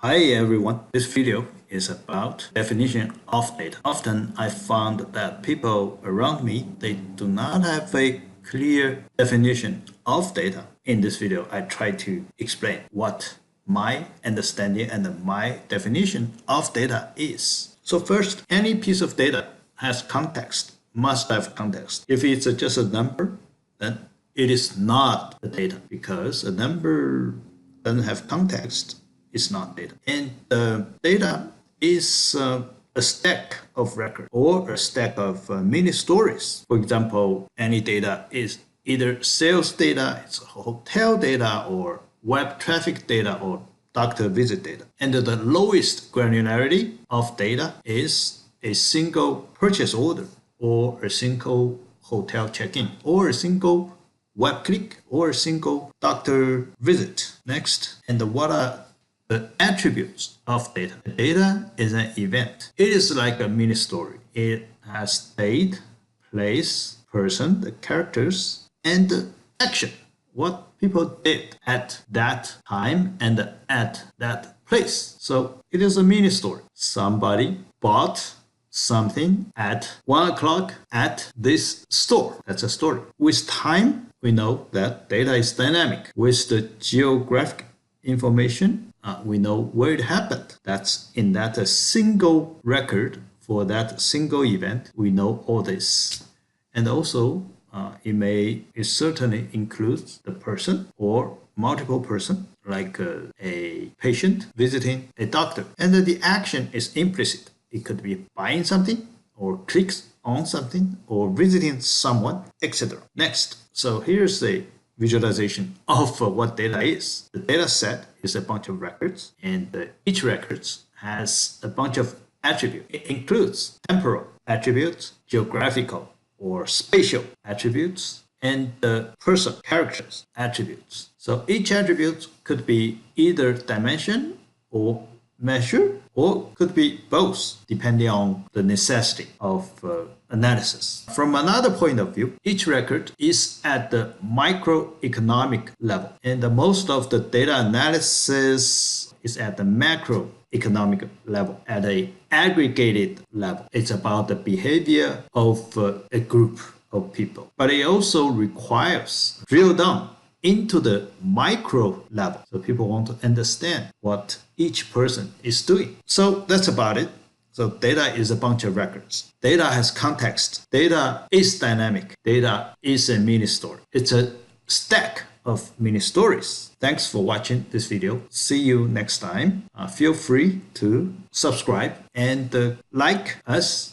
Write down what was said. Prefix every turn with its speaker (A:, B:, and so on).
A: Hi everyone, this video is about definition of data. Often I found that people around me, they do not have a clear definition of data. In this video, I try to explain what my understanding and my definition of data is. So first, any piece of data has context, must have context. If it's just a number, then it is not the data because a number doesn't have context. It's not data. And data is a stack of records or a stack of mini stories. For example, any data is either sales data, it's hotel data, or web traffic data, or doctor visit data. And the lowest granularity of data is a single purchase order, or a single hotel check-in, or a single web click, or a single doctor visit. Next, and what are the attributes of data? Data is an event. It is like a mini story. It has date, place, person, the characters, and the action. What people did at that time and at that place. So it is a mini story. Somebody bought something at 1 o'clock at this store. That's a story. With time, we know that data is dynamic. With the geographic information, we know where it happened. That's in that single record for that single event. We know all this. And also, it certainly includes the person or multiple person, like a patient visiting a doctor. And the action is implicit. It could be buying something, or clicks on something, or visiting someone, etc. Next, so here's a visualization of what data is. The data set is a bunch of records, and each record has a bunch of attributes. It includes temporal attributes, geographical or spatial attributes, and the person, characters, attributes. So each attribute could be either dimension or measure, or could be both, depending on the necessity of analysis. From another point of view, each record is at the microeconomic level, and most of the data analysis is at the macroeconomic level, at an aggregated level. It's about the behavior of a group of people, but it also requires drill down into the micro level. So people want to understand what each person is doing. So that's about it. So data is a bunch of records. Data has context. Data is dynamic. Data is a mini story. It's a stack of mini stories. Thanks for watching this video. See you next time. Feel free to subscribe and like us